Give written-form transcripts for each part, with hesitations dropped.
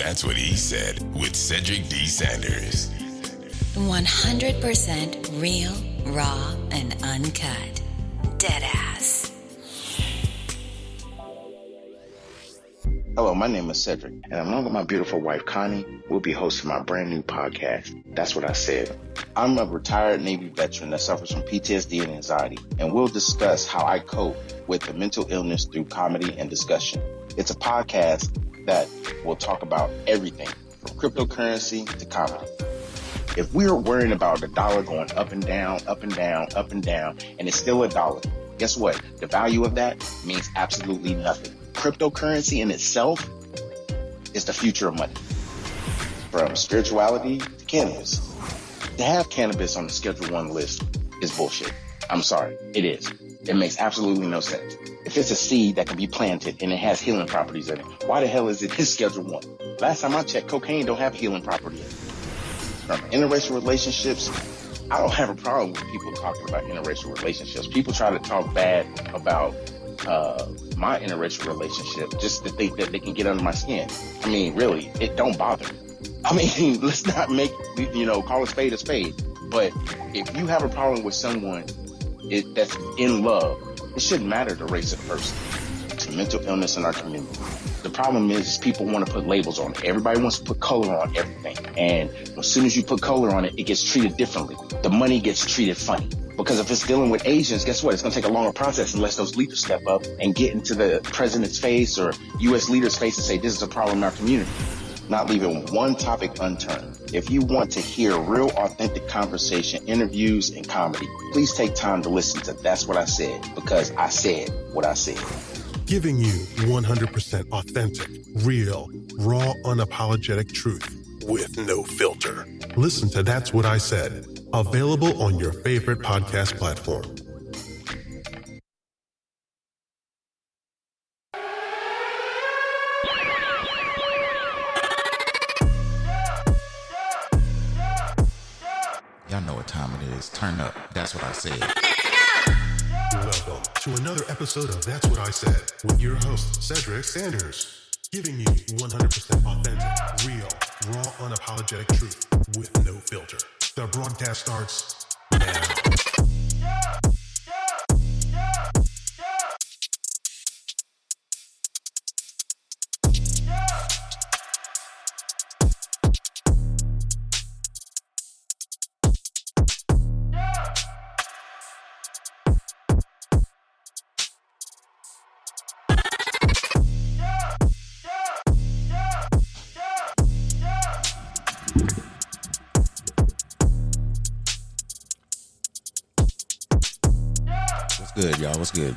That's What He Said with Cedric D. Sanders. 100% real, raw, and uncut. Deadass. Hello, my name is Cedric, and along with my beautiful wife, Connie, we'll be hosting my brand new podcast, That's What I Said. I'm a retired Navy veteran that suffers from PTSD and anxiety, and we'll discuss how I cope with the mental illness through comedy and discussion. It's a podcast that will talk about everything from cryptocurrency to comedy. If we're worrying about the dollar going up and down, up and down, up and down, and it's still a dollar, guess what? The value of that means absolutely nothing. Cryptocurrency in itself is the future of money. From spirituality to cannabis. To have cannabis on the Schedule 1 list is bullshit. I'm sorry, it is. It makes absolutely no sense. If it's a seed that can be planted and it has healing properties in it, why the hell is it in Schedule 1? Last time I checked, cocaine don't have healing property in it. From interracial relationships, I don't have a problem with people talking about interracial relationships. People try to talk bad about my interracial relationship just to think that they can get under my skin. I mean, really, it don't bother me. I mean, let's not make, call a spade a spade. But if you have a problem with someone that's in love, it shouldn't matter the race of the person. It's mental illness in our community. The problem is people want to put labels on it. Everybody wants to put color on everything. And as soon as you put color on it, it gets treated differently. The money gets treated funny. Because if it's dealing with Asians, guess what? It's going to take a longer process unless those leaders step up and get into the president's face or U.S. leaders' face and say, this is a problem in our community. Not leaving one topic unturned. If you want to hear real, authentic conversation, interviews, and comedy, please take time to listen to That's What I Said, because I said what I said. Giving you 100% authentic, real, raw, unapologetic truth with no filter. Listen to That's What I Said. Available on your favorite podcast platform. Y'all know what time it is. Turn up. That's what I said. Welcome to another episode of That's What I Said with your host, Cedric Sanders. Giving you 100% authentic, real, raw, unapologetic truth with no filter. The broadcast starts now. Good, y'all. What's good?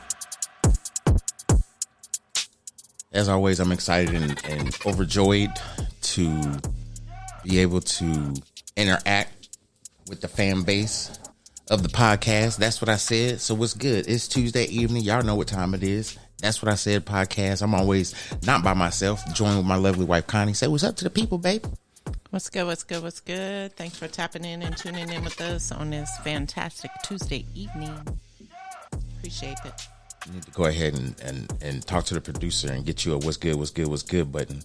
As always, I'm excited and overjoyed to be able to interact with the fan base of the podcast. That's what I said. So what's good? It's Tuesday evening. Y'all know what time it is. That's What I Said podcast. I'm always not by myself, joined with my lovely wife, Connie. Say what's up to the people, babe. What's good? What's good? What's good? Thanks for tapping in and tuning in with us on this fantastic Tuesday evening. Appreciate it. You need to go ahead and talk to the producer and get you a what's good button.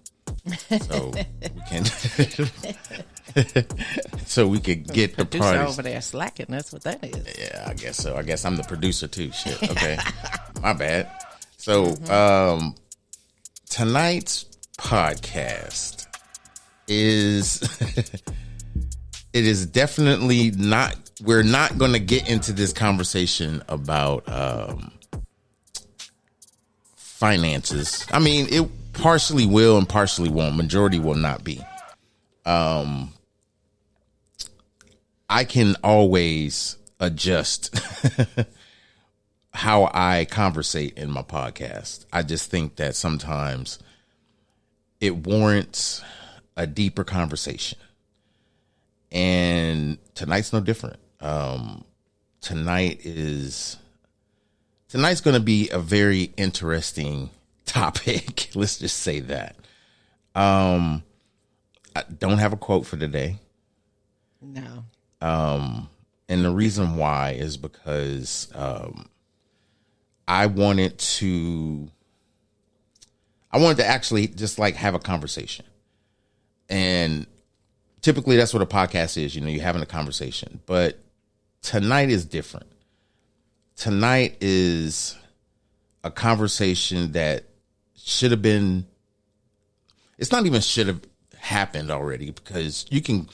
So we can so we can get the producer party over there slacking. That's what that is. Yeah, I guess so. I guess I'm the producer too. Shit. Okay. My bad. So tonight's podcast is it is definitely not. We're not going to get into this conversation about finances. I mean, it partially will and partially won't. Majority will not be. I can always adjust how I conversate in my podcast. I just think that sometimes it warrants a deeper conversation. And tonight's no different. Tonight's going to be a very interesting topic. Let's just say that. I don't have a quote for today. No. And the reason why is because I wanted to actually just like have a conversation. And typically that's what a podcast is. You know, you're having a conversation. But tonight is different. Tonight is a conversation that should have been, it's not even should have happened already, because you can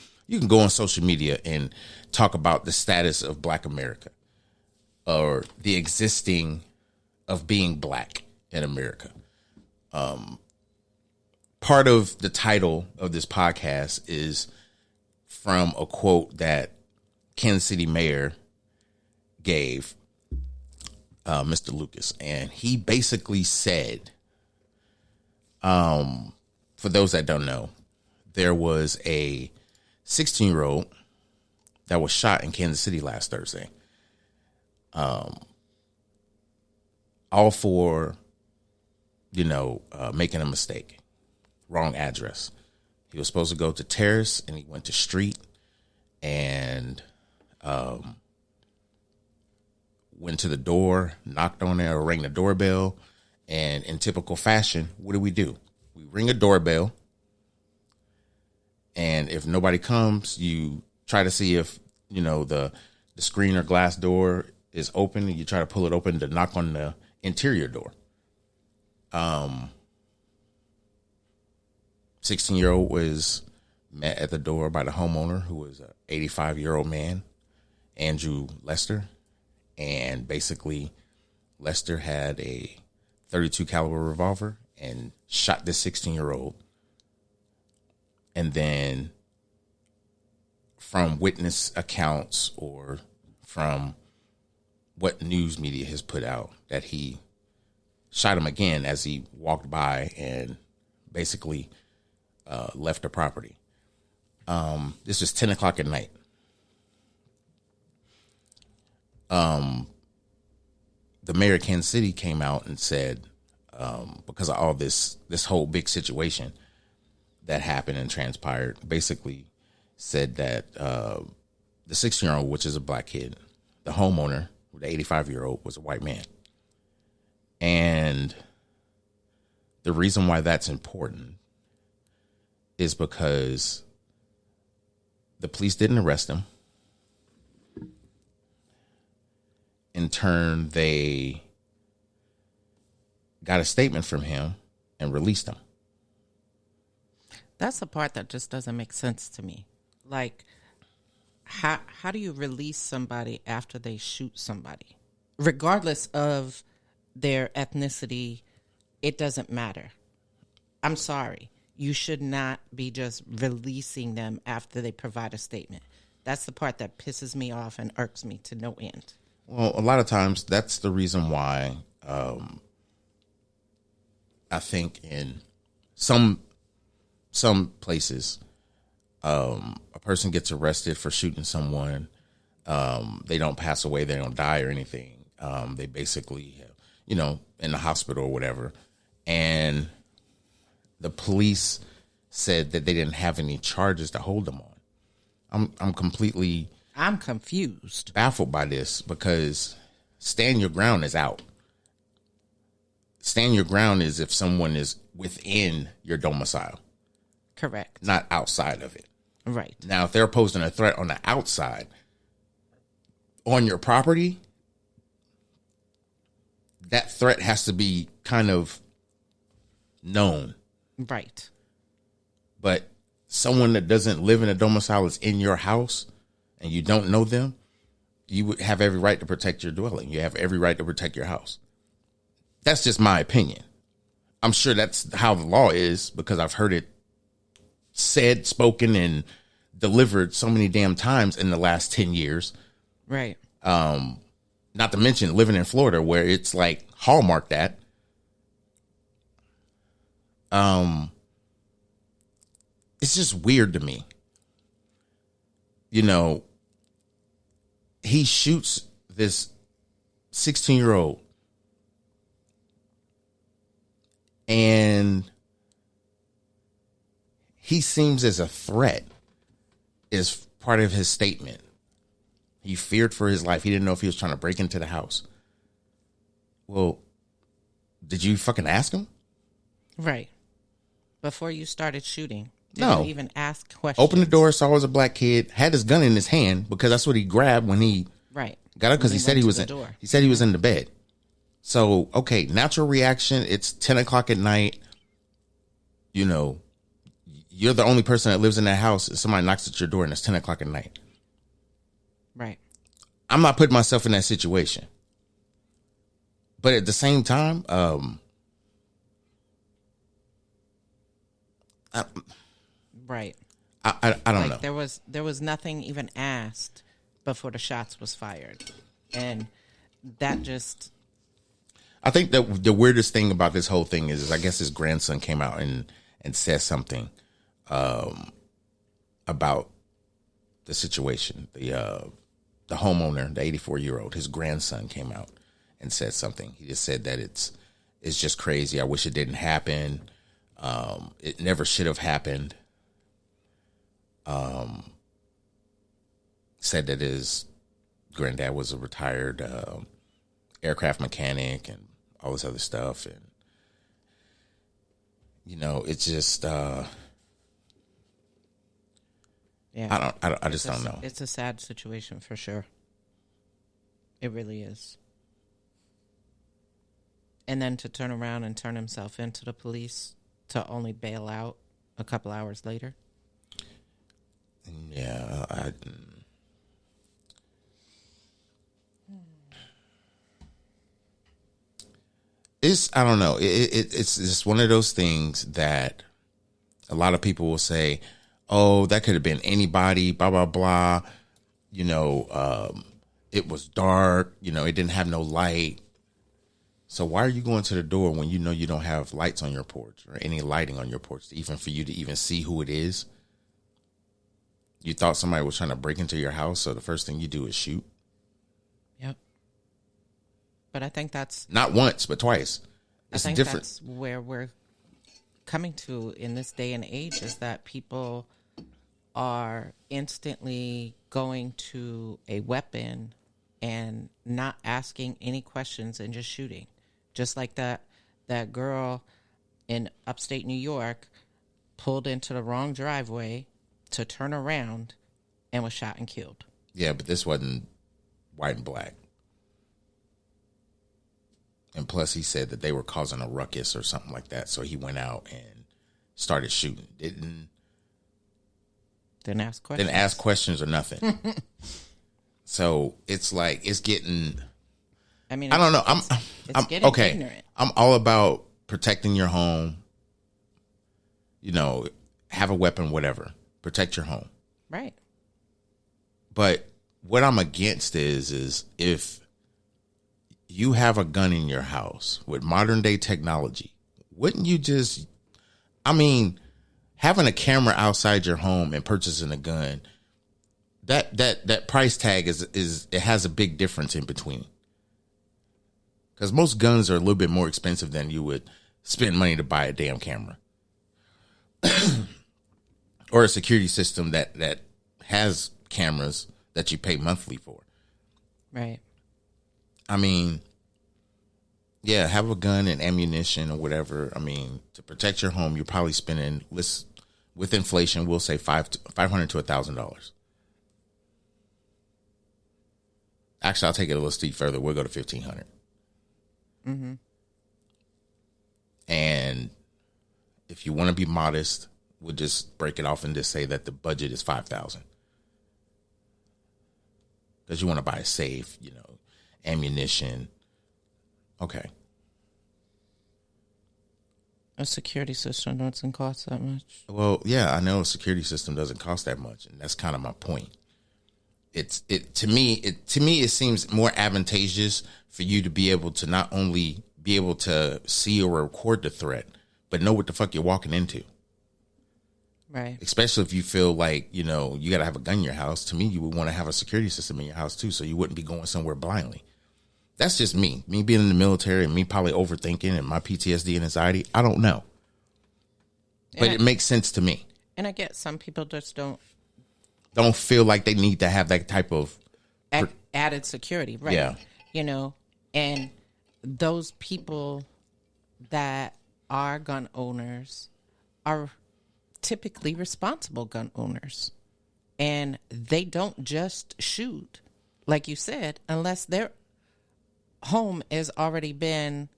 go on social media and talk about the status of Black America or the existing of being Black in America. Part of the title of this podcast is from a quote that Kansas City Mayor gave, Mr. Lucas. And he basically said, for those that don't know, there was a 16-year-old that was shot in Kansas City last Thursday. All for, making a mistake. Wrong address. He was supposed to go to Terrace and he went to Street, and went to the door, knocked on there, or rang the doorbell. And in typical fashion, what do? We ring a doorbell, and if nobody comes, you try to see if, the screen or glass door is open, and you try to pull it open to knock on the interior door. 16-year-old was met at the door by the homeowner, who was an 85-year-old man, Andrew Lester. And basically, Lester had a .32 caliber revolver and shot this 16-year-old. And then from witness accounts or from what news media has put out, that he shot him again as he walked by and basically left the property. This was 10 o'clock at night. The mayor of Kansas City came out and said, because of all this whole big situation that happened and transpired, basically said that the 16-year-old, which is a Black kid, the homeowner, the 85-year-old, was a white man. And the reason why that's important is because the police didn't arrest him. In turn, they got a statement from him and released him. That's the part that just doesn't make sense to me. Like, how do you release somebody after they shoot somebody? Regardless of their ethnicity, it doesn't matter. I'm sorry. You should not be just releasing them after they provide a statement. That's the part that pisses me off and irks me to no end. Well, a lot of times that's the reason why I think in some places a person gets arrested for shooting someone. They don't pass away. They don't die or anything. They basically, in the hospital or whatever. And the police said that they didn't have any charges to hold them on. I'm confused, baffled by this, because stand your ground is out. Stand your ground is if someone is within your domicile. Correct. Not outside of it. Right. Now, if they're posing a threat on the outside, on your property, that threat has to be kind of known. Right. But someone that doesn't live in a domicile is in your house and you don't know them, you would have every right to protect your dwelling. You have every right to protect your house. That's just my opinion. I'm sure that's how the law is, because I've heard it said, spoken, and delivered so many damn times in the last 10 years. Right. Not to mention living in Florida, where it's like hallmark that. It's just weird to me. He shoots this 16-year-old, and he seems as a threat is part of his statement. He feared for his life. He didn't know if he was trying to break into the house. Well, did you fucking ask him? Right. Before you started shooting. Did No. you even ask questions? Opened the door, saw it was a black kid, had his gun in his hand because that's what he grabbed when he Right. got up because When he said went he to was the in. door. He said he was in the bed. So okay, natural reaction. It's 10 o'clock at night. You know, you're the only person that lives in that house. If somebody knocks at your door and it's 10 o'clock at night. Right. I'm not putting myself in that situation. But at the same time, Right. I don't know. There was nothing even asked before the shots was fired, and that just. I think that the weirdest thing about this whole thing is I guess his grandson came out and said something about the situation. The homeowner, the 84-year-old, his grandson came out and said something. He just said that it's just crazy. I wish it didn't happen. It never should have happened. Said that his granddad was a retired aircraft mechanic and all this other stuff, and you know, it's just Yeah. I just don't know. It's a sad situation for sure. It really is. And then to turn around and turn himself into the police to only bail out a couple hours later. Yeah, I don't know. It's just one of those things that a lot of people will say, "Oh, that could have been anybody." Blah blah blah. You know, it was dark. You know, it didn't have no light. So why are you going to the door when you know you don't have lights on your porch or any lighting on your porch, even for you to even see who it is? You thought somebody was trying to break into your house, so the first thing you do is shoot. Yep. But I think that's Not once, but twice. It's I think different. that's where we're coming to in this day and age, is that people are instantly going to a weapon and not asking any questions and just shooting. Just like that girl in upstate New York pulled into the wrong driveway to turn around and was shot and killed. Yeah, but this wasn't white and black. And plus, he said that they were causing a ruckus or something like that. So he went out and started shooting. Didn't ask questions. Didn't ask questions or nothing. So it's like, it's getting... I mean, I don't know. It's getting okay. ignorant. I'm all about protecting your home. You know, have a weapon, whatever. Protect your home. Right. But what I'm against is if you have a gun in your house with modern day technology, wouldn't you just, I mean, having a camera outside your home and purchasing a gun, that price tag is it has a big difference in between. Because most guns are a little bit more expensive than you would spend money to buy a damn camera. Or a security system that has cameras that you pay monthly for. Right. I mean, yeah, have a gun and ammunition or whatever. I mean, to protect your home, you're probably spending, with inflation, we'll say $500 to $1,000. Actually, I'll take it a little steep further. We'll go to $1,500. Mm-hmm. And if you want to be modest, we'll just break it off and just say that the budget is $5,000. Because you want to buy a safe, you know, ammunition. Okay. A security system doesn't cost that much. Well, yeah, I know a security system doesn't cost that much, and that's kind of my point. To me it seems more advantageous for you to be able to not only be able to see or record the threat, but know what the fuck you're walking into. Right. Especially if you feel like, you know, you got to have a gun in your house. To me, you would want to have a security system in your house too, so you wouldn't be going somewhere blindly. That's just me being in the military and me probably overthinking and my PTSD and anxiety. I don't know. But it makes sense to me. And I get some people just don't feel like they need to have that type of added security. Right. Yeah. You know, and those people that are gun owners are typically responsible gun owners. And they don't just shoot, like you said, unless their home has already been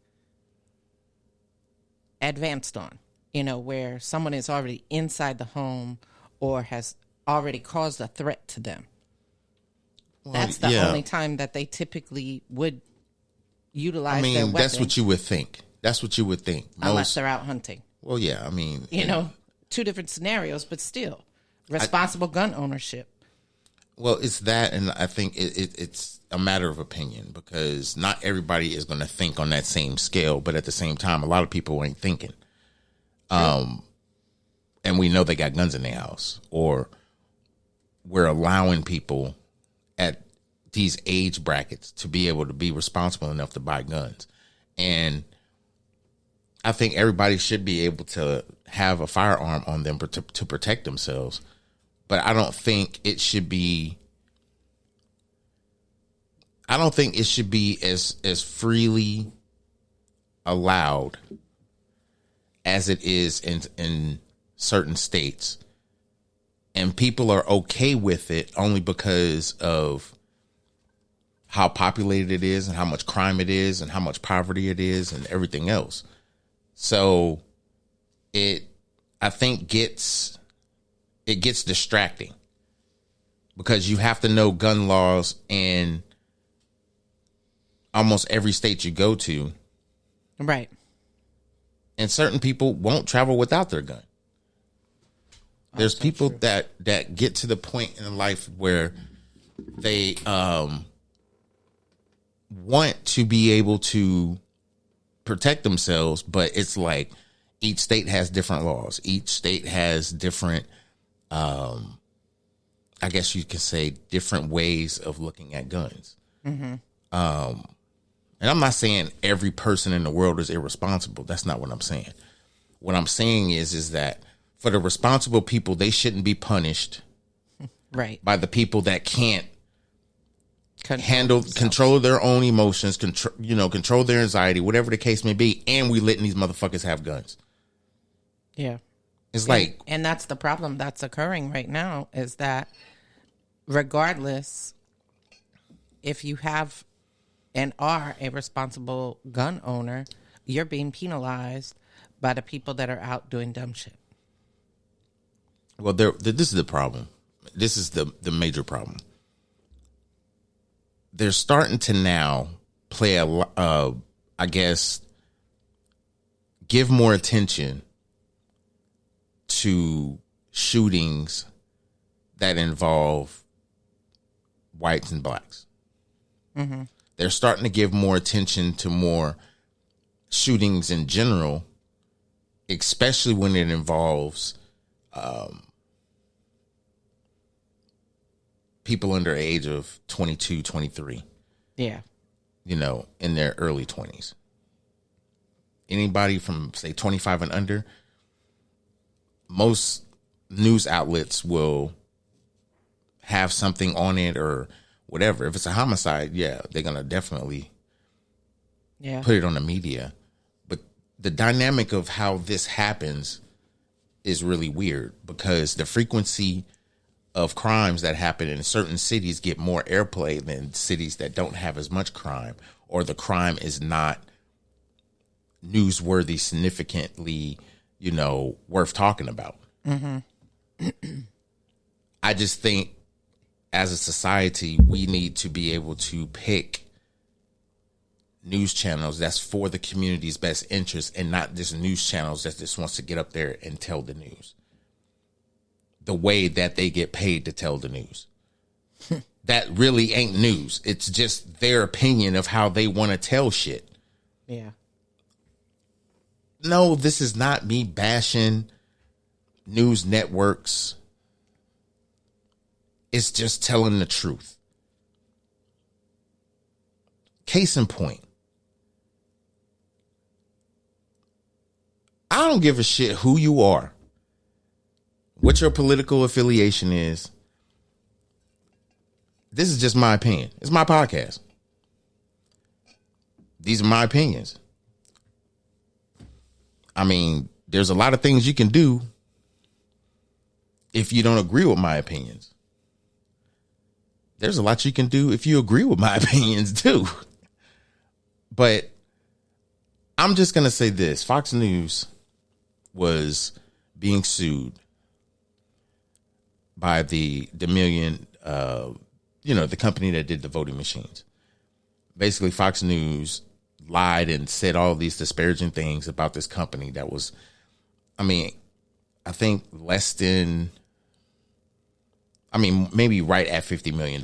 advanced on, where someone is already inside the home or has already caused a threat to them. Well, that's the only time that they typically would utilize their weapon. That's what you would think. Unless they're out hunting. Well, yeah, two different scenarios, but still. Responsible gun ownership. Well, it's that, and I think it's a matter of opinion, because not everybody is going to think on that same scale, but at the same time, a lot of people ain't thinking. And we know they got guns in their house, or we're allowing people at these age brackets to be able to be responsible enough to buy guns. And I think everybody should be able to have a firearm on them to protect themselves. But I don't think it should be as freely allowed as it is in certain states. And people are okay with it only because of how populated it is and how much crime it is and how much poverty it is and everything else. So I think it gets distracting, because you have to know gun laws in almost every state you go to. Right. And certain people won't travel without their gun. There's people that get to the point in life where they want to be able to protect themselves, but it's like each state has different laws. Each state has different, I guess you could say, different ways of looking at guns. Mm-hmm. And I'm not saying every person in the world is irresponsible. That's not what I'm saying. What I'm saying is that for the responsible people, they shouldn't be punished, right, by the people that can't control their own emotions, control their anxiety, whatever the case may be. And we letting these motherfuckers have guns. Yeah. It's and that's the problem that's occurring right now, is that regardless if you have and are a responsible gun owner, you're being penalized by the people that are out doing dumb shit. Well, this is the problem. This is the major problem. They're starting to now play I guess, give more attention to shootings that involve whites and blacks. Mm-hmm. They're starting to give more attention to more shootings in general, especially when it involves people under the age of 22, 23. Yeah. In their early 20s. Anybody from, say, 25 and under, most news outlets will have something on it or whatever. If it's a homicide, yeah, they're going to definitely put it on the media. But the dynamic of how this happens is really weird, because the frequency of crimes that happen in certain cities get more airplay than cities that don't have as much crime, or the crime is not newsworthy, significantly, worth talking about. Mm-hmm. I just think as a society, we need to be able to pick news channels that's for the community's best interest, and not just news channels that just wants to get up there and tell the news the way that they get paid to tell the news. That really ain't news. It's just their opinion of how they want to tell shit. Yeah. No, this is not me bashing news networks. It's just telling the truth. Case in point, I don't give a shit who you are, what your political affiliation is. This is just my opinion. It's my podcast. These are my opinions. I mean, there's a lot of things you can do if you don't agree with my opinions. There's a lot you can do if you agree with my opinions too. But I'm just going to say this. Fox News was being sued by the Dominion, the company that did the voting machines. Basically, Fox News lied and said all these disparaging things about this company that was, I think less than, maybe right at $50 million,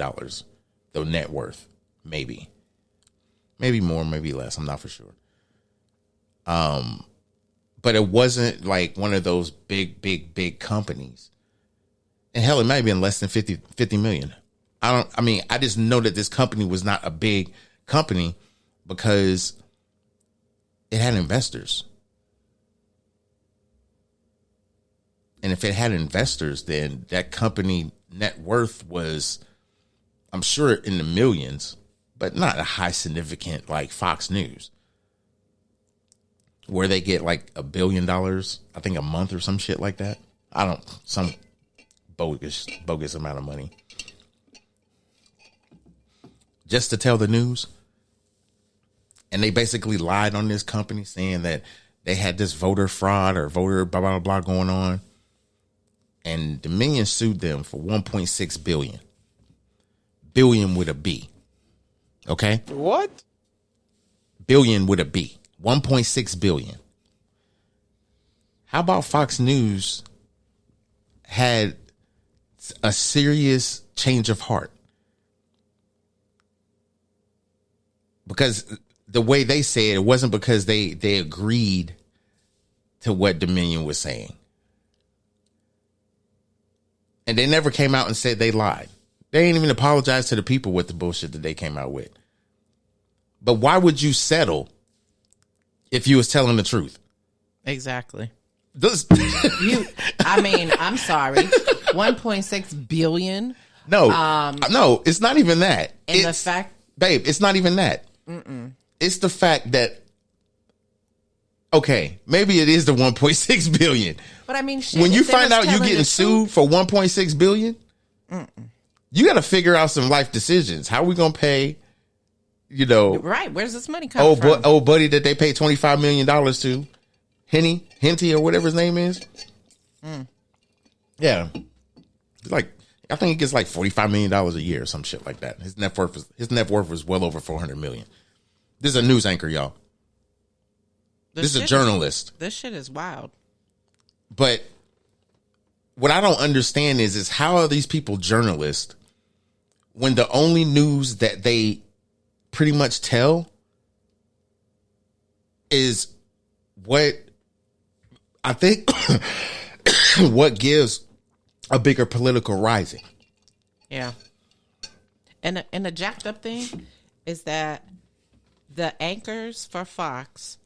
the net worth, maybe more, maybe less. I'm not for sure. But it wasn't like one of those big companies. And hell, it might have been less than 50 million. I just know that this company was not a big company because it had investors. And if it had investors, then that company net worth was, I'm sure, in the millions, but not a high significant like Fox News, where they get like $1 billion, I think, a month or some shit like that. Some bogus amount of money just to tell the news. And they basically lied on this company, saying that they had this voter fraud or voter blah, blah, blah going on. And Dominion sued them for $1.6 billion. Billion with a B. Okay? What? Billion with a B. 1.6 billion. How about Fox News had a serious change of heart? Because the way they say it wasn't because they agreed to what Dominion was saying. And they never came out and said they lied. They ain't even apologized to the people with the bullshit that they came out with. But why would you settle if you was telling the truth? Exactly. I'm sorry. 1.6 billion. No, it's not even that. And the fact, babe, it's not even that. It's the fact that, okay, maybe it is the 1.6 billion. But when you find out you're getting sued for 1.6 billion, you got to figure out some life decisions. How are we going to pay, right? Where's this money coming from? Old buddy that they paid $25 million to, Henty or whatever his name is. Yeah. I think he gets like $45 million a year or some shit like that. His net worth was well over 400 million. This is a news anchor, y'all. This is a journalist. This shit is wild. But what I don't understand is how are these people journalists when the only news that they pretty much tell is what I think what gives a bigger political rising. Yeah. And the jacked up thing is that the anchors for Fox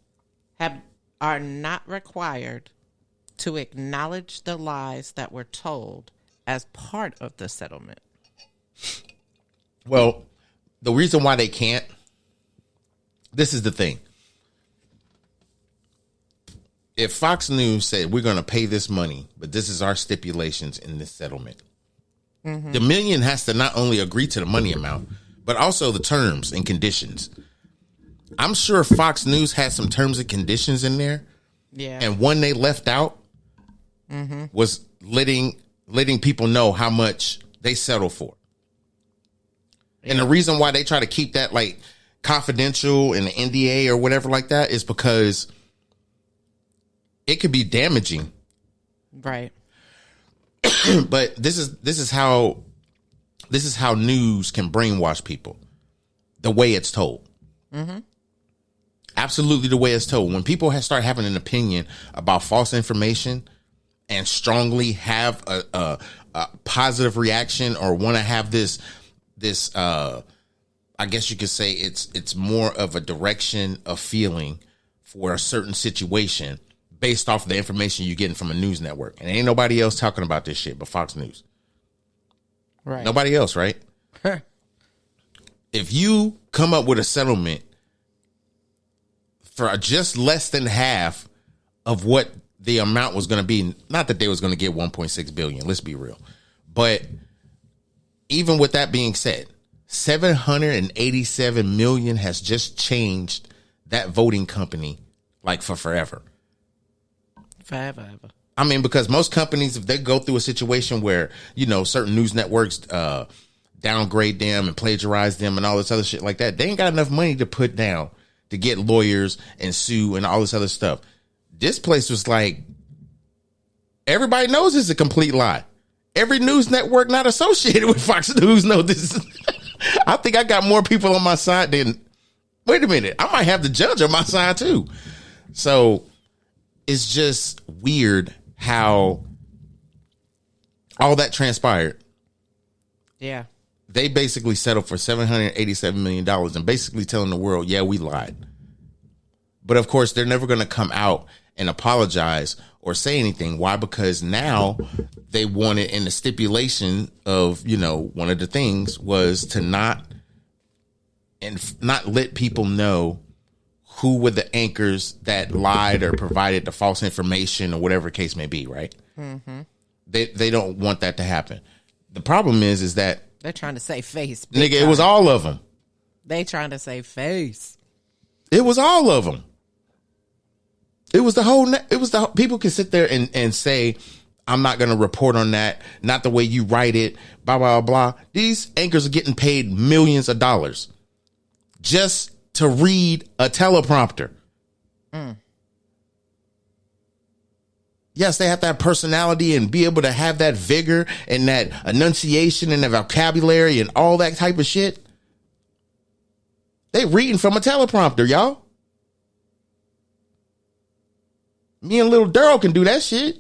are not required to acknowledge the lies that were told as part of the settlement. Well, the reason why they can't, this is the thing. If Fox News said, we're going to pay this money, but this is our stipulations in this settlement, Dominion has to not only agree to the money amount, but also the terms and conditions. I'm sure Fox News has some terms and conditions in there. Yeah. And one they left out was letting people know how much they settle for. Yeah. And the reason why they try to keep that like confidential in the NDA or whatever like that is because it could be damaging. Right. But this is how news can brainwash people. The way it's told. Absolutely the way it's told. When people start having an opinion about false information and strongly have a positive reaction or want to have this I guess you could say it's more of a direction of feeling for a certain situation based off of the information you're getting from a news network. And ain't nobody else talking about this shit but Fox News. Right. Nobody else, right? If you come up with a settlement for just less than half of what the amount was going to be. Not that they was going to get 1.6 billion. Let's be real. But even with that being said, 787 million has just changed that voting company like for forever. Forever. I mean, because most companies, if they go through a situation where, certain news networks downgrade them and plagiarize them and all this other shit like that, they ain't got enough money to put down to get lawyers and sue and all this other stuff. This place was like, everybody knows it's a complete lie. Every news network not associated with Fox News know this. I think I got more people on my side than, wait a minute, I might have the judge on my side too. So it's just weird how all that transpired. Yeah. They basically settled for $787 million and basically telling the world, yeah, we lied. But of course, they're never going to come out and apologize or say anything. Why? Because now they wanted, in the stipulation of, one of the things was to not let people know who were the anchors that lied or provided the false information or whatever case may be, right? Mm-hmm. They don't want that to happen. The problem is that they're trying to save face. Nigga, it was all of them. They trying to save face. It was all of them. It was the whole, people can sit there and say, I'm not going to report on that. Not the way you write it, blah, blah, blah. These anchors are getting paid millions of dollars just to read a teleprompter. Yes, they have to have personality and be able to have that vigor and that enunciation and the vocabulary and all that type of shit. They reading from a teleprompter, y'all. Me and little Daryl can do that shit.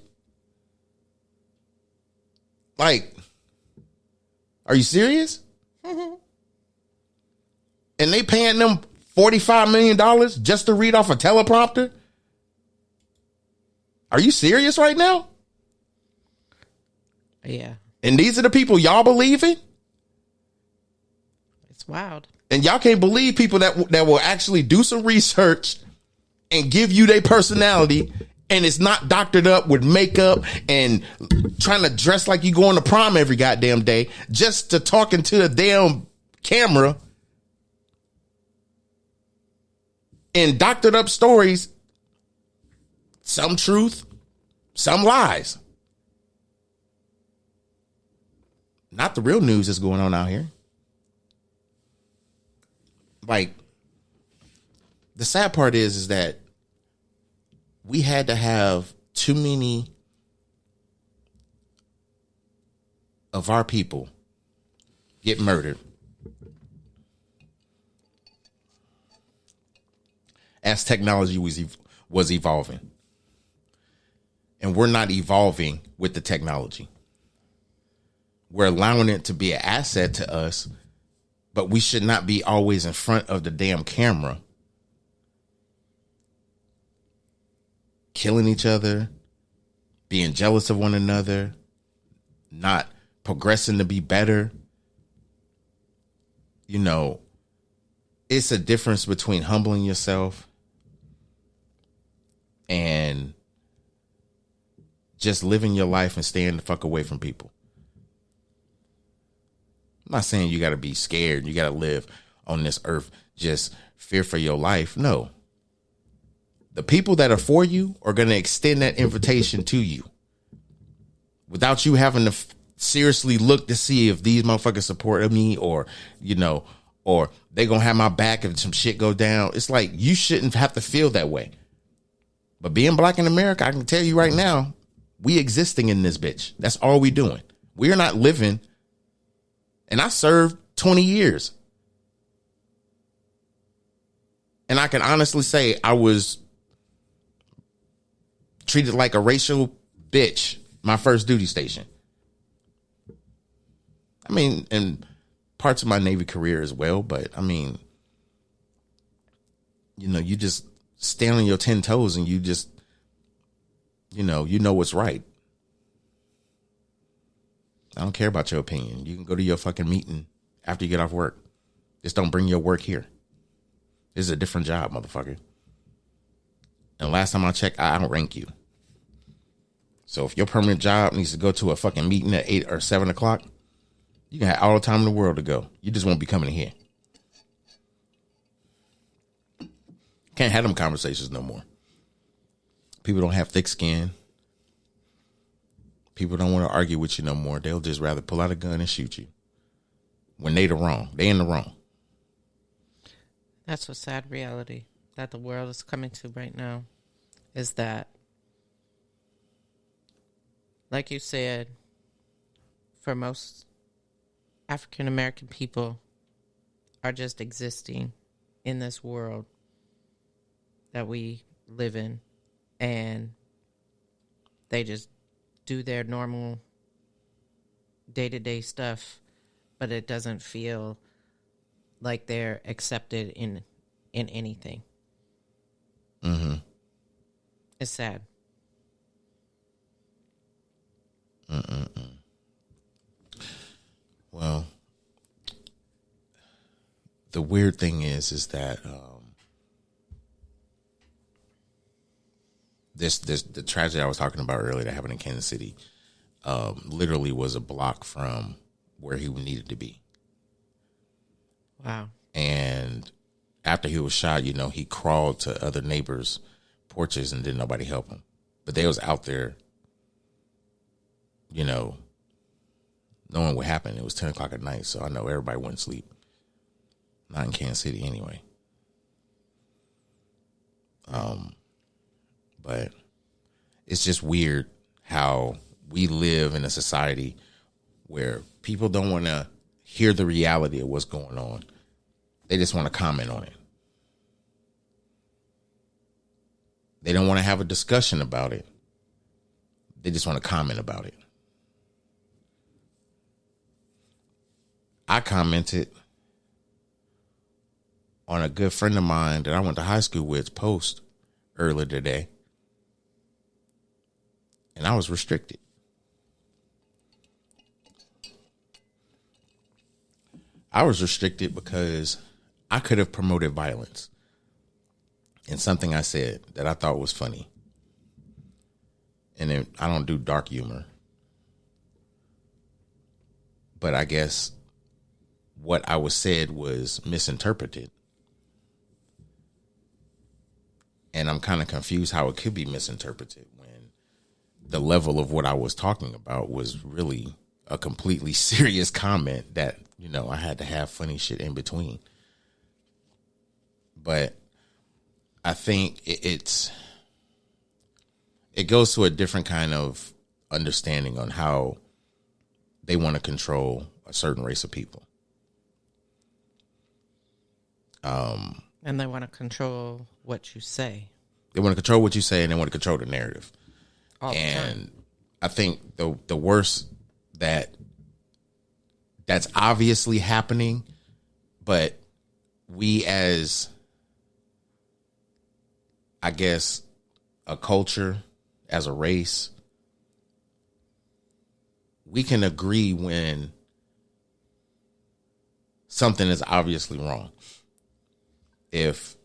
Like, are you serious? Mm-hmm. And they paying them $45 million just to read off a teleprompter? Are you serious right now? Yeah. And these are the people y'all believe in? It's wild. And y'all can't believe people that will actually do some research and give you their personality, and it's not doctored up with makeup and trying to dress like you going to prom every goddamn day just to talk into the damn camera and doctored up stories. Some truth, some lies. Not the real news that's going on out here. Like, the sad part is that we had to have too many of our people get murdered as technology was evolving. And we're not evolving with the technology. We're allowing it to be an asset to us, but we should not be always in front of the damn camera, killing each other, being jealous of one another, not progressing to be better. It's a difference between humbling yourself and just living your life and staying the fuck away from people. I'm not saying you got to be scared. You got to live on this earth just fear for your life. No. The people that are for you are going to extend that invitation to you without you having to seriously look to see if these motherfuckers support me or they going to have my back if some shit go down. It's like, you shouldn't have to feel that way. But being black in America, I can tell you right now, we existing in this bitch. That's all we doing. We are not living. And I served 20 years. And I can honestly say I was treated like a racial bitch my first duty station. I mean, and parts of my Navy career as well. But I mean, you just stand on your 10 toes and you just, you know what's right. I don't care about your opinion. You can go to your fucking meeting after you get off work. Just don't bring your work here. This is a different job, motherfucker. And last time I checked, I don't rank you. So if your permanent job needs to go to a fucking meeting at 8 or 7 o'clock, you can have all the time in the world to go. You just won't be coming here. Can't have them conversations no more. People don't have thick skin. People don't want to argue with you no more. They'll just rather pull out a gun and shoot you when they the wrong. They in the wrong. That's a sad reality that the world is coming to right now, is that, like you said, for most African American people are just existing in this world that we live in, and they just do their normal day-to-day stuff, but it doesn't feel like they're accepted in anything. Mm-hmm. It's sad. Mm-mm-mm. Well, the weird thing is that the tragedy I was talking about earlier that happened in Kansas City literally was a block from where he needed to be. Wow. And after he was shot, you know, he crawled to other neighbors' porches and didn't nobody help him. But they was out there, you know, knowing what happened. It was 10 o'clock at night, so I know everybody went to sleep. Not in Kansas City anyway. But it's just weird how we live in a society where people don't want to hear the reality of what's going on. They just want to comment on it. They don't want to have a discussion about it. They just want to comment about it. I commented on a good friend of mine that I went to high school with post earlier today. And I was restricted. I was restricted because I could have promoted violence in something I said that I thought was funny. And then I don't do dark humor. But I guess what I was said was misinterpreted. And I'm kind of confused how it could be misinterpreted when the level of what I was talking about was really a completely serious comment that, you know, I had to have funny shit in between. But I think it goes to a different kind of understanding on how they want to control a certain race of people. And they want to control what you say. They want to control what you say, and they want to control the narrative. All the and time. I think the worst that's obviously happening, but we as, I guess, a culture, as a race, we can agree when something is obviously wrong. If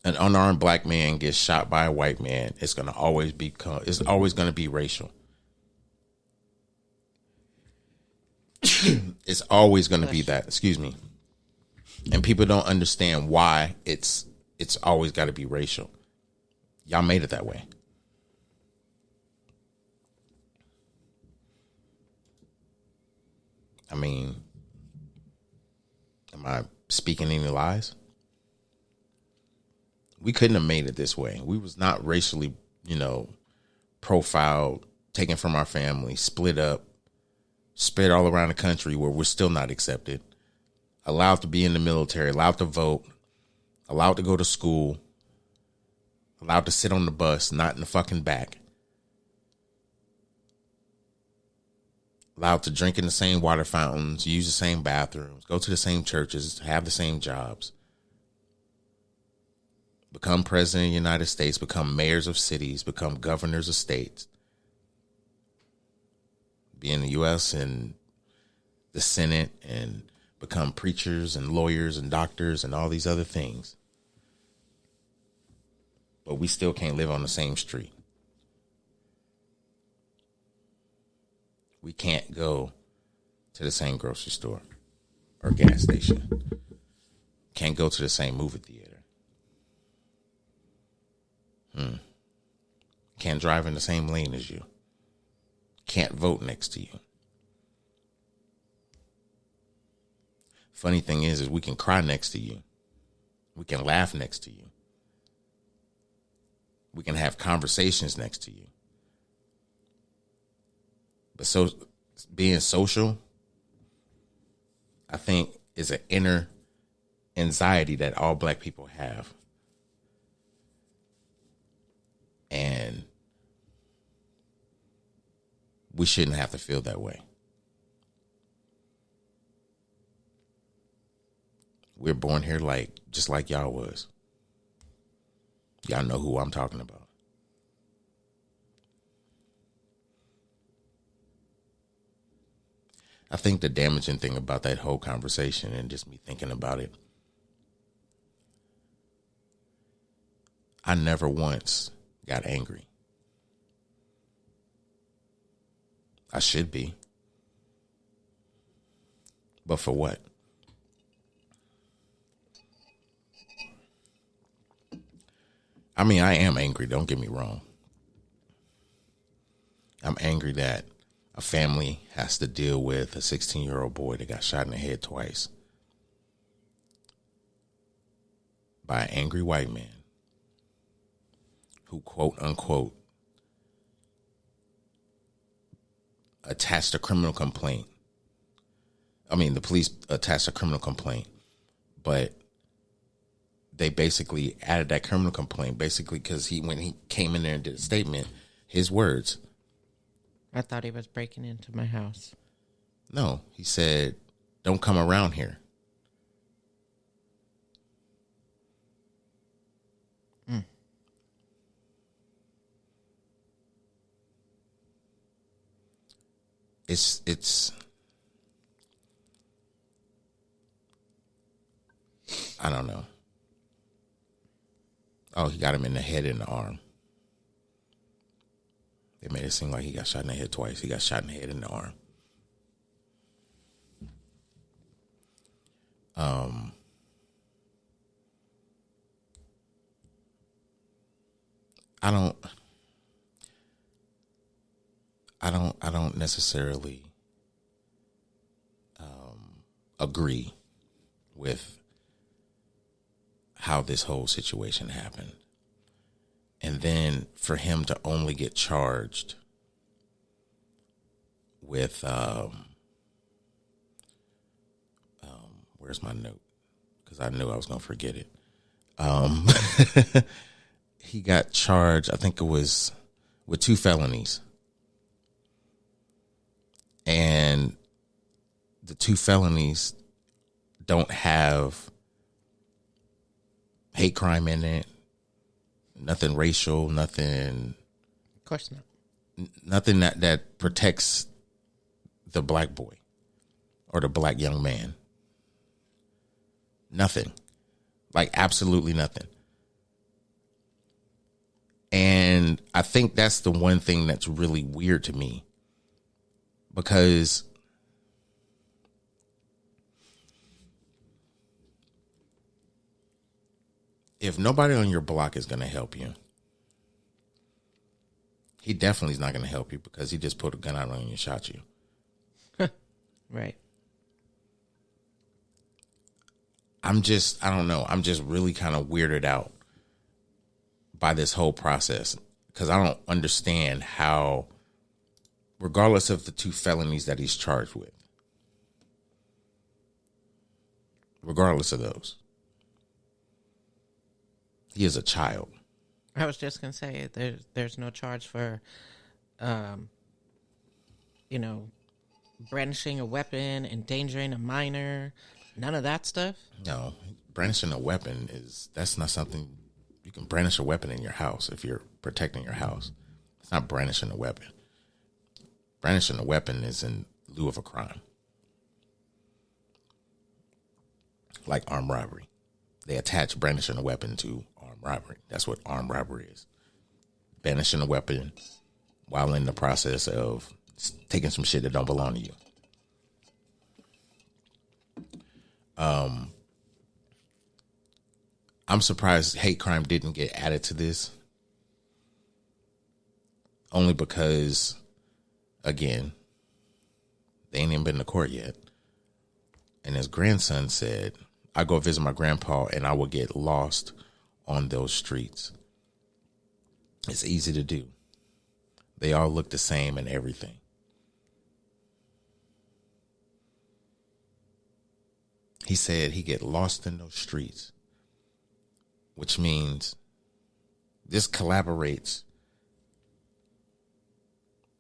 an unarmed black man gets shot by a white man, it's always going to be racial. It's always going to be that. Excuse me. And people don't understand why it's always got to be racial. Y'all made it that way. I mean, am I speaking any lies? We couldn't have made it this way. We was not racially, you know, profiled, taken from our family, split up, spread all around the country where we're still not accepted, allowed to be in the military, allowed to vote, allowed to go to school, allowed to sit on the bus, not in the fucking back, allowed to drink in the same water fountains, use the same bathrooms, go to the same churches, have the same jobs, become president of the United States, become mayors of cities, become governors of states, be in the U.S. and the Senate, and become preachers and lawyers and doctors and all these other things. But we still can't live on the same street. We can't go to the same grocery store or gas station. Can't go to the same movie theater. Can't drive in the same lane as you. Can't vote next to you. Funny thing is we can cry next to you. We can laugh next to you. We can have conversations next to you. But so being social, I think, is an inner anxiety that all black people have. And we shouldn't have to feel that way. We're born here just like y'all was. Y'all know who I'm talking about. I think the damaging thing about that whole conversation, and just me thinking about it, I never once got angry. I should be. But for what? I mean, I am angry, don't get me wrong. I'm angry that a family has to deal with a 16-year-old boy that got shot in the head twice by an angry white man who, quote unquote, attached a criminal complaint. I mean, the police attached a criminal complaint, but they basically added that criminal complaint basically because when he came in there and did a statement, his words. I thought he was breaking into my house. No, he said, "Don't come around here." It's I don't know. Oh, he got him in the head and the arm. They made it seem like he got shot in the head twice. He got shot in the head and the arm. I don't necessarily agree with how this whole situation happened. And then for him to only get charged with where's my note? Because I knew I was going to forget it. He got charged, I think it was with 2 felonies. And the 2 felonies don't have hate crime in it, nothing racial, nothing. Of course not. Nothing that protects the black boy or the black young man. Nothing. Like absolutely nothing. And I think that's the one thing that's really weird to me. Because if nobody on your block is going to help you, he definitely is not going to help you because he just put a gun out on you and shot you. Right. I don't know. I'm just really kind of weirded out by this whole process because I don't understand how, regardless of the 2 felonies that he's charged with, regardless of those, he is a child. I was just going to say there's no charge for, brandishing a weapon, endangering a minor, none of that stuff. No, brandishing a weapon that's not something you can brandish a weapon in your house if you're protecting your house. It's not brandishing a weapon. Brandishing a weapon is in lieu of a crime. Like armed robbery. They attach brandishing a weapon to armed robbery. That's what armed robbery is. Brandishing a weapon while in the process of taking some shit that don't belong to you. I'm surprised hate crime didn't get added to this. Only because, again, they ain't even been to court yet. And his grandson said, I go visit my grandpa and I will get lost on those streets. It's easy to do. They all look the same and everything. He said he get lost in those streets, which means this collaborates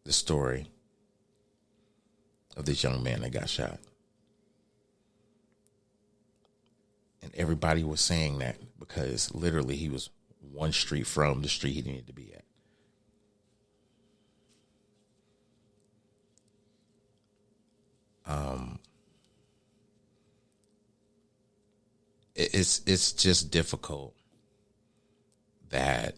the story of this young man that got shot. And everybody was saying that because literally he was one street from the street he needed to be at. It's just difficult that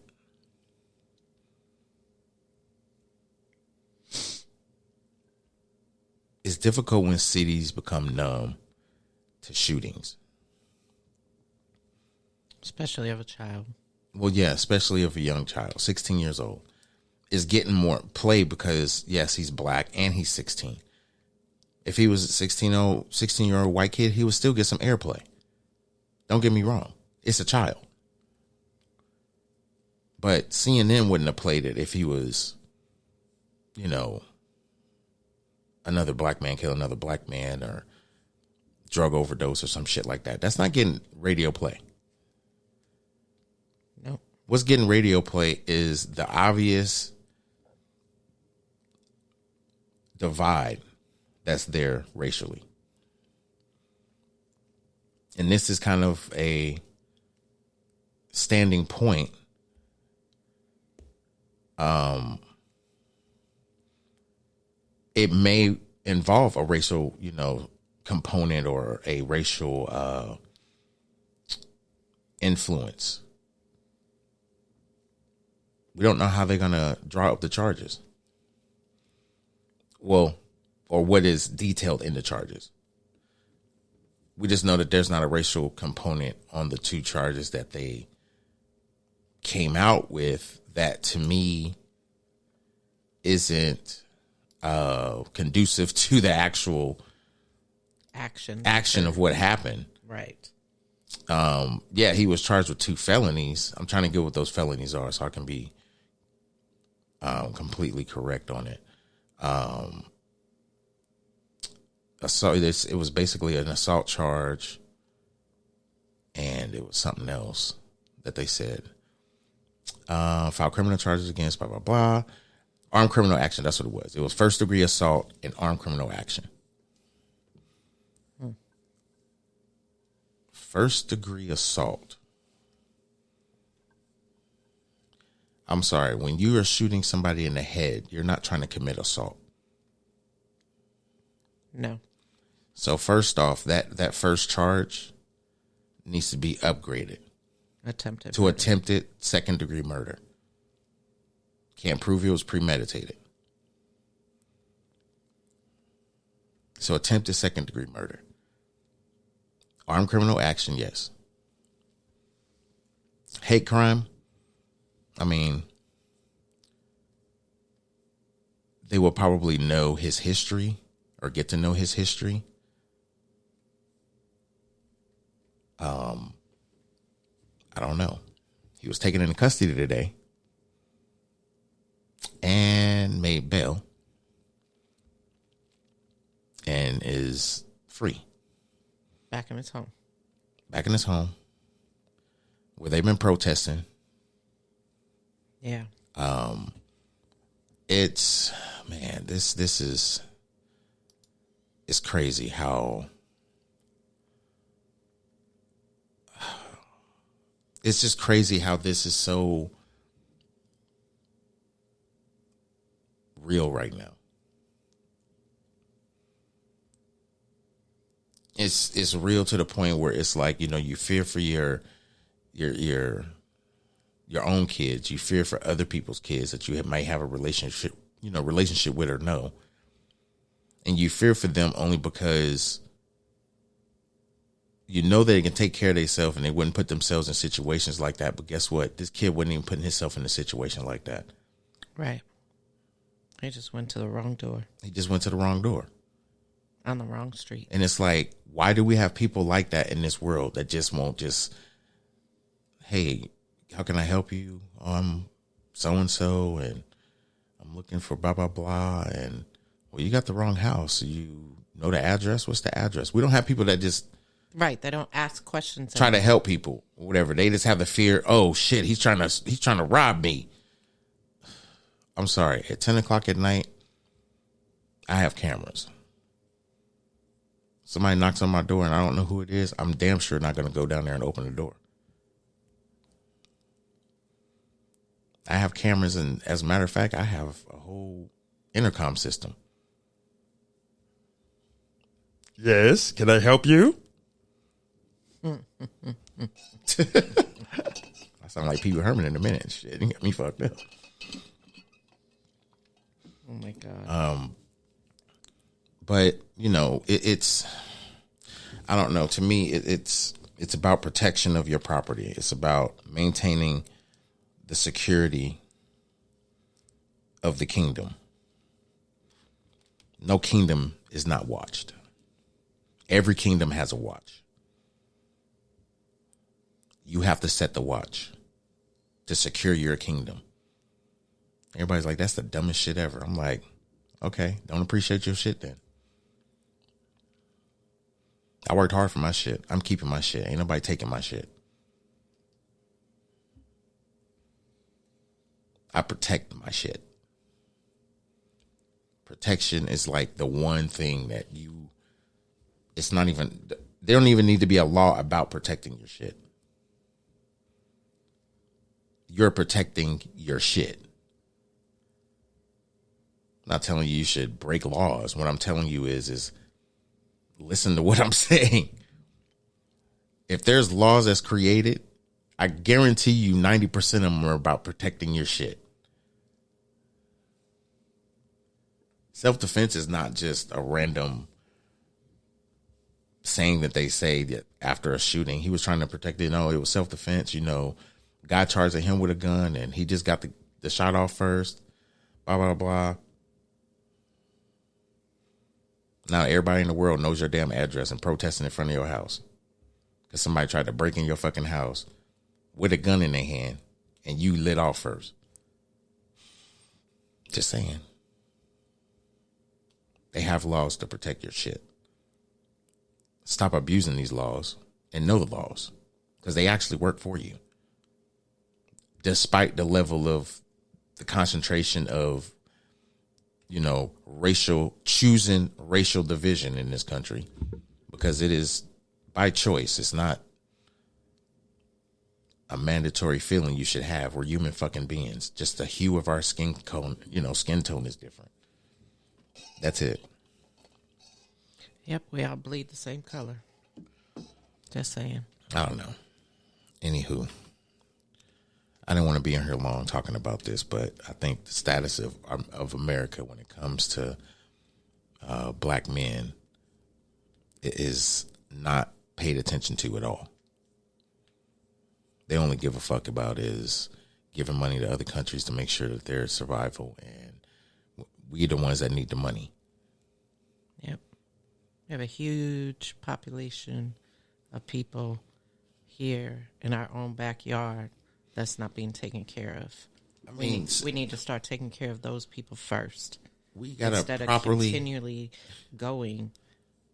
it's difficult when cities become numb to shootings. Especially of a child. Well, yeah, especially of a young child, 16 years old, is getting more play because, yes, he's black and he's 16. If he was a 16-year-old white kid, he would still get some airplay. Don't get me wrong. It's a child. But CNN wouldn't have played it if he was, another black man kill another black man or drug overdose or some shit like that. That's not getting radio play. No. What's getting radio play is the obvious divide that's there racially. And this is kind of a standing point. It may involve a racial, component or a racial influence. We don't know how they're going to draw up the charges. Well, or what is detailed in the charges. We just know that there's not a racial component on the two charges that they came out with that, to me, isn't conducive to the actual action of what happened. Right. Yeah, he was charged with 2 felonies. I'm trying to get what those felonies are so I can be completely correct on it. So it was basically an assault charge, and it was something else that they said. File criminal charges against blah, blah, blah. Armed criminal action, that's what it was. It was first degree assault and armed criminal action. First degree assault. I'm sorry, when you are shooting somebody in the head, you're not trying to commit assault. No. So first off, that first charge needs to be upgraded. Attempted second degree murder. Can't prove it was premeditated. So attempted second degree murder. Armed criminal action, yes. Hate crime, I mean, they will probably know his history or get to know his history. I don't know. He was taken into custody today and made bail and is free. Back in his home. Back in his home where they've been protesting. Yeah. It's, man, this is, it's crazy how it's just crazy how this is so real right now. It's real to the point where it's like, you fear for your own kids. You fear for other people's kids that you might have a relationship with or no. And you fear for them only because you know they can take care of themselves and they wouldn't put themselves in situations like that. But guess what? This kid wasn't even putting himself in a situation like that. Right. He just went to the wrong door. He just went to the wrong door. On the wrong street. And it's like, why do we have people like that in this world that just won't just, hey, how can I help you? Oh, I'm so-and-so and I'm looking for blah, blah, blah. And, well, you got the wrong house. You know the address? What's the address? We don't have people that just... Right. They don't ask questions. Try to help people or whatever. They just have the fear, oh, shit, he's trying to rob me. I'm sorry. At 10 o'clock at night, I have cameras. Somebody knocks on my door and I don't know who it is, I'm damn sure not going to go down there and open the door. I have cameras, and as a matter of fact, I have a whole intercom system. Yes, can I help you? I sound like Pee Wee Herman in a minute. Shit, you got me fucked up. Oh my God. But you know, it's I don't know. To me, it's about protection of your property. It's about maintaining the security of the kingdom. No kingdom is not watched. Every kingdom has a watch. You have to set the watch to secure your kingdom. Everybody's like, that's the dumbest shit ever. I'm like, okay, don't appreciate your shit then. I worked hard for my shit. I'm keeping my shit. Ain't nobody taking my shit. I protect my shit. Protection is like the one thing that it's not even, there don't even need to be a law about protecting your shit. You're protecting your shit. I'm not telling you should break laws. What I'm telling you is listen to what I'm saying. If there's laws that's created, I guarantee you 90% of them are about protecting your shit. Self-defense is not just a random saying that they say that after a shooting, he was trying to protect it. No, it was self-defense. You know, guy charged at him with a gun and he just got the shot off first. Blah, blah, blah. Now everybody in the world knows your damn address and protesting in front of your house because somebody tried to break in your fucking house with a gun in their hand and you lit off first. Just saying. They have laws to protect your shit. Stop abusing these laws and know the laws because they actually work for you. Despite the level of the concentration of, you know, choosing racial division in this country, because it is by choice. It's not a mandatory feeling you should have. We're human fucking beings. Just the hue of our skin tone, skin tone is different. That's it. Yep, we all bleed the same color. Just saying. I don't know. Anywho, I didn't want to be in here long talking about this, but I think the status of America when it comes to black men is not paid attention to at all. They only give a fuck about is giving money to other countries to make sure that their survival, and we the ones that need the money. Yep. We have a huge population of people here in our own backyard that's not being taken care of. I mean, we need to start taking care of those people first. We gotta instead of continually going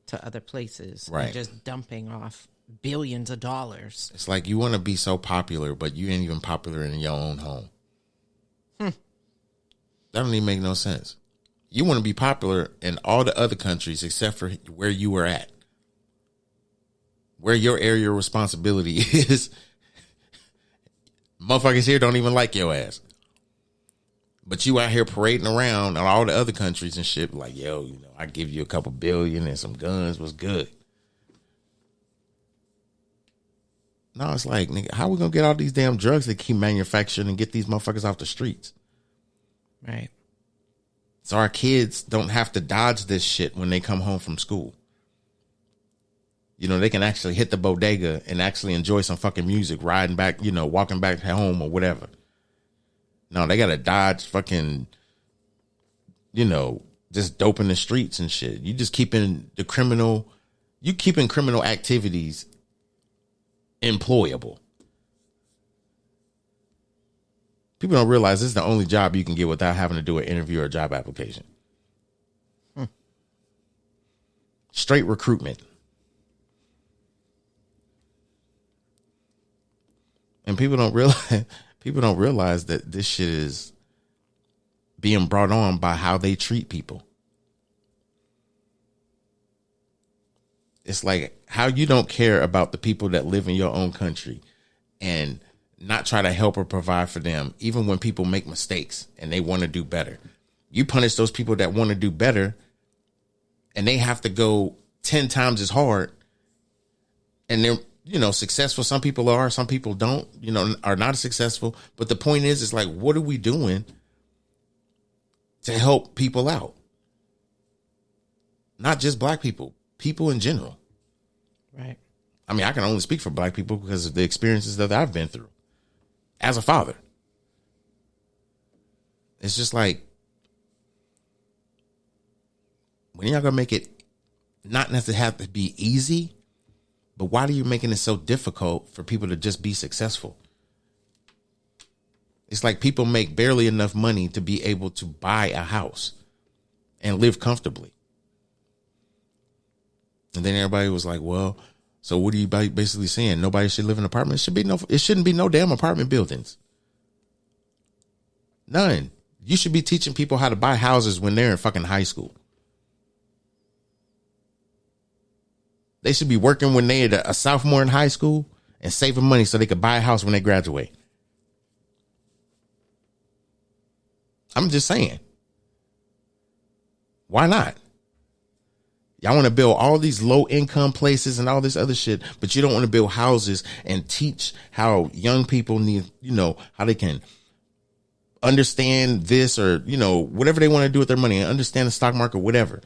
to other places, right, and just dumping off billions of dollars. It's like you want to be so popular, but you ain't even popular in your own home. That don't even make no sense. You want to be popular in all the other countries except for where you were at, where your area of responsibility is. Motherfuckers here don't even like your ass. But you out here parading around in all the other countries and shit like, yo, I give you a couple billion and some guns. What's good? No, it's like, nigga, how we gonna get all these damn drugs that keep manufacturing and get these motherfuckers off the streets? Right. So our kids don't have to dodge this shit when they come home from school. You know, they can actually hit the bodega and actually enjoy some fucking music, riding back, you know, walking back home or whatever. No, they got to dodge fucking, you know, just dope in the streets and shit. You just keeping criminal activities employable. People don't realize this is the only job you can get without having to do an interview or a job application. Straight recruitment. And people don't realize that this shit is being brought on by how they treat people. It's like how you don't care about the people that live in your own country and not try to help or provide for them, even when people make mistakes and they want to do better. You punish those people that want to do better and they have to go 10 times as hard, and they're, you know, successful. Some people are, some people don't, you know, are not successful. But the point is, it's like, what are we doing to help people out? Not just black people, people in general. Right. I mean, I can only speak for black people because of the experiences that I've been through as a father. It's just like, when y'all gonna make it not necessarily have to be easy, but why are you making it so difficult for people to just be successful? It's like people make barely enough money to be able to buy a house and live comfortably. And then everybody was like, well, so what are you basically saying? Nobody should live in apartments? It shouldn't be no damn apartment buildings. None. You should be teaching people how to buy houses when they're in fucking high school. They should be working when they're a sophomore in high school and saving money so they could buy a house when they graduate. I'm just saying. Why not? Y'all want to build all these low income places and all this other shit, but you don't want to build houses and teach how young people need, you know, how they can understand this or, you know, whatever they want to do with their money and understand the stock market, whatever.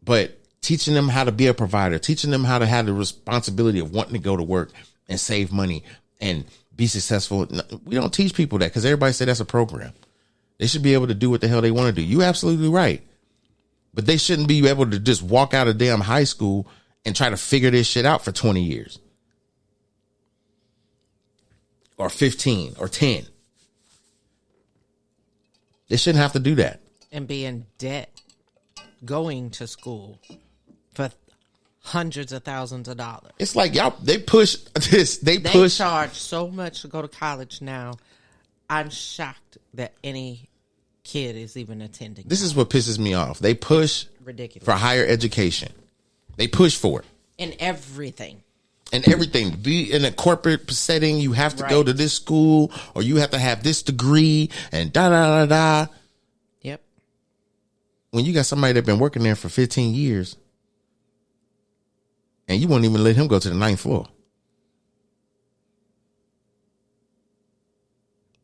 But teaching them how to be a provider, teaching them how to have the responsibility of wanting to go to work and save money and be successful. We don't teach people that because everybody said that's a program. They should be able to do what the hell they want to do. You absolutely right. But they shouldn't be able to just walk out of damn high school and try to figure this shit out for 20 years. Or 15 or 10. They shouldn't have to do that. And be in debt going to school for hundreds of thousands of dollars. It's like y'all, they push this. They charge so much to go to college now. I'm shocked that any kid is even attending. This is what pisses me off. They push ridiculous for higher education. They push for it. In everything. And everything. Be in a corporate setting, you have to go to this school or you have to have this degree and da da da da. Yep. When you got somebody that's been working there for 15 years and you won't even let him go to the 9th floor.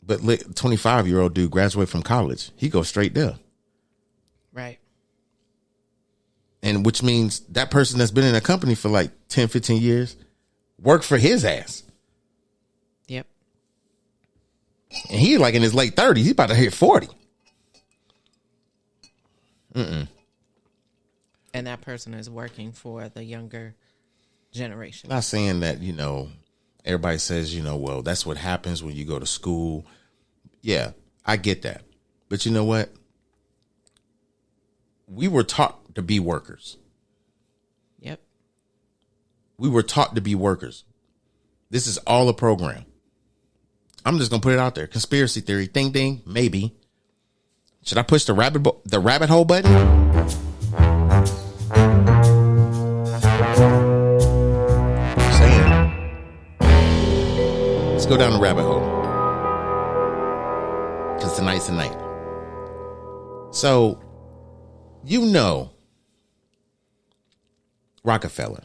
But 25-year-old dude graduate from college. He goes straight there. Right. And which means that person that's been in a company for like 10, 15 years work for his ass. Yep. And he like in his late 30s. He's about to hit 40. And that person is working for the younger generation. Not saying that, you know, everybody says, you know, well, that's what happens when you go to school. Yeah, I get that. But you know what? We were taught to be workers. Yep. We were taught to be workers. This is all a program. I'm just going to put it out there. Conspiracy theory. Ding, ding. Maybe. Should I push the rabbit hole button? Let's go down the rabbit hole. Because tonight's the night. So, you know, Rockefeller.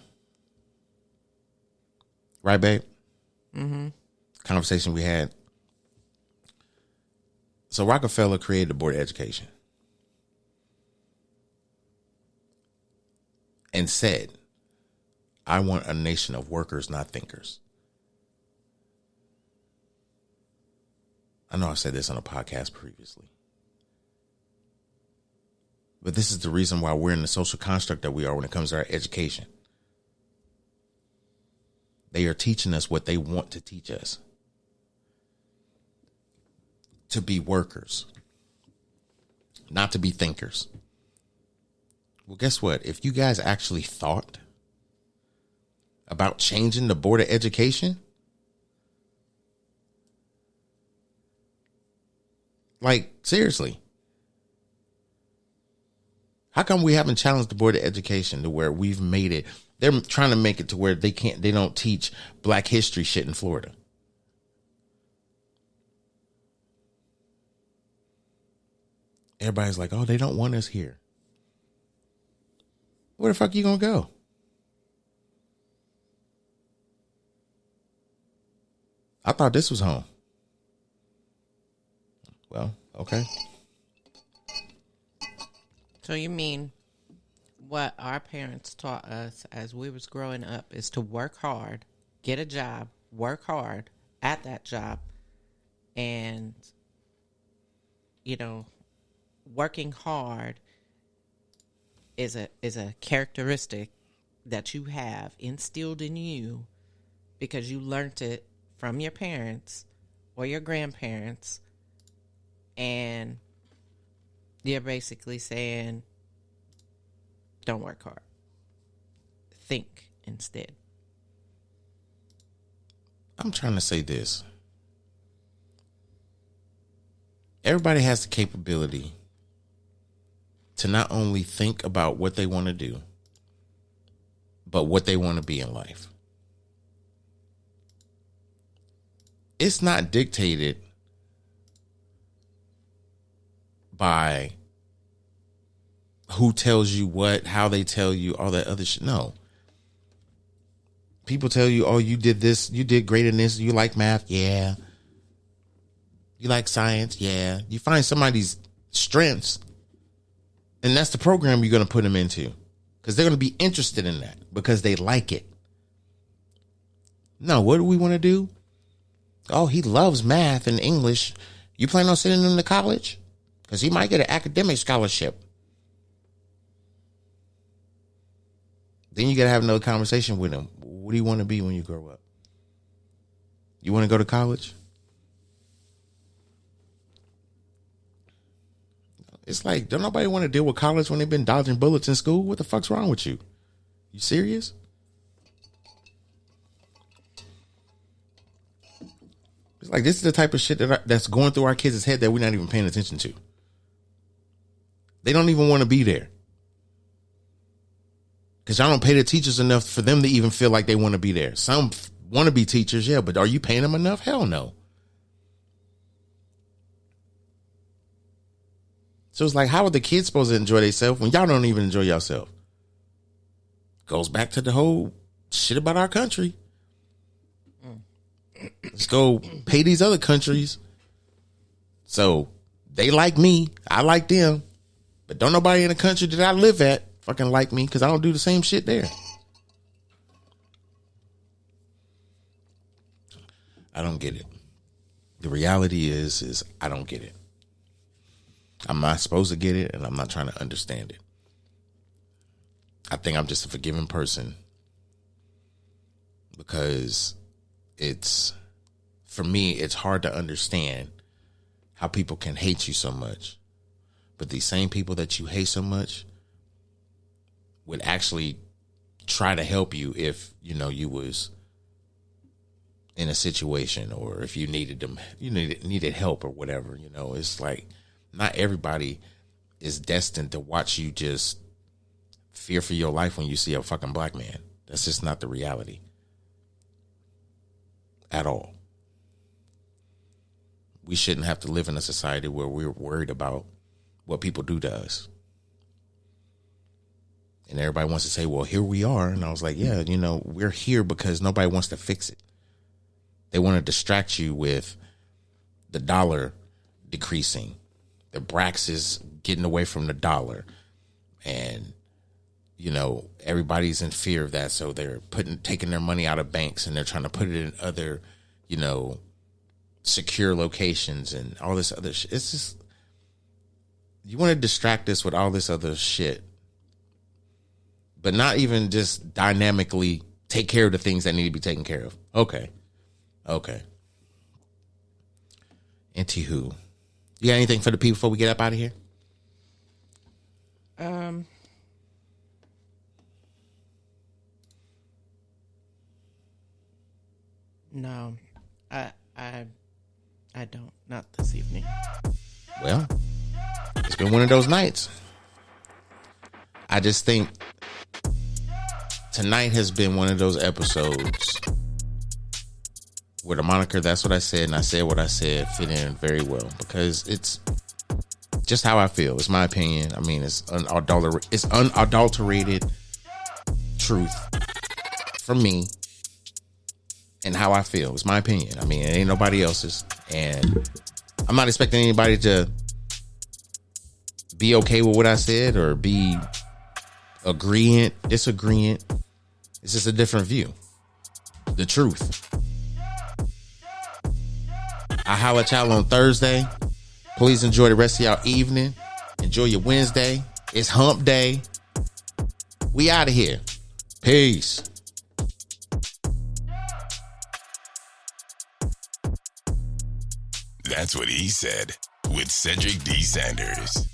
Right, babe? Mm-hmm. Conversation we had. So, Rockefeller created the Board of Education. and said, I want a nation of workers, not thinkers. I know I said this on a podcast previously, but this is the reason why we're in the social construct that we are when it comes to our education. They are teaching us what they want to teach us. To be workers, not to be thinkers. Well, guess what? If you guys actually thought about changing the Board of Education, like, seriously, how come we haven't challenged the Board of Education to where we've made it? They're trying to make it to where they don't teach Black history shit in Florida. Everybody's like, oh, they don't want us here. Where the fuck you gonna go? I thought this was home. Well, okay. So you mean what our parents taught us as we was growing up is to work hard, get a job, work hard at that job, and, you know, working hard is a characteristic that you have instilled in you because you learned it from your parents or your grandparents, and you're basically saying, don't work hard. Think instead. I'm trying to say this. Everybody has the capability to not only think about what they want to do, but what they want to be in life. It's not dictated by who tells you what, how they tell you, all that other shit. No. People tell you, oh, you did this, you did great in this, you like math, yeah. You like science, yeah. You find somebody's strengths, and that's the program you're going to put them into, because they're going to be interested in that because they like it. No, what do we want to do? Oh, he loves math and English. You plan on sending him to college? Because he might get an academic scholarship. Then you got to have another conversation with him. What do you want to be when you grow up? You want to go to college? It's like, don't nobody want to deal with college when they've been dodging bullets in school? What the fuck's wrong with you? You serious? It's like, this is the type of shit that's going through our kids' head that we're not even paying attention to. They don't even want to be there. Because y'all don't pay the teachers enough for them to even feel like they want to be there. Some want to be teachers, yeah, but are you paying them enough? Hell no. So it's like, how are the kids supposed to enjoy themselves when y'all don't even enjoy yourself? Goes back to the whole shit about our country. Let's go pay these other countries so they like me, I like them, but don't nobody in the country that I live at fucking like me because I don't do the same shit there. I don't get it. The reality is I don't get it. I'm not supposed to get it, and I'm not trying to understand it. I think I'm just a forgiving person because for me, it's hard to understand how people can hate you so much. But these same people that you hate so much would actually try to help you if, you was in a situation, or if you needed them, you needed help or whatever. It's like, not everybody is destined to watch you just fear for your life when you see a fucking black man. That's just not the reality at all. We shouldn't have to live in a society where we're worried about what people do to us. And everybody wants to say, well, here we are. And I was like, yeah, we're here because nobody wants to fix it. They want to distract you with the dollar decreasing. The Brax is getting away from the dollar. And, everybody's in fear of that. So they're taking their money out of banks and they're trying to put it in other, secure locations and all this other shit. It's just, you want to distract us with all this other shit, but not even just dynamically take care of the things that need to be taken care of. Okay. Anywho, you got anything for the people before we get up out of here? No, I don't. Not this evening. Well, it's been one of those nights. I just think tonight has been one of those episodes where the moniker "That's What I Said" and "I Said What I Said" fit in very well, because it's just how I feel. It's my opinion. I mean, it's unadulterated truth from me and how I feel. It's my opinion. I mean, it ain't nobody else's, and I'm not expecting anybody to be okay with what I said or be agreeant, disagreeant. It's just a different view. The truth. I holler at y'all on Thursday. Please enjoy the rest of y'all evening. Enjoy your Wednesday. It's hump day. We out of here. Peace. That's what he said with Cedric D. Sanders.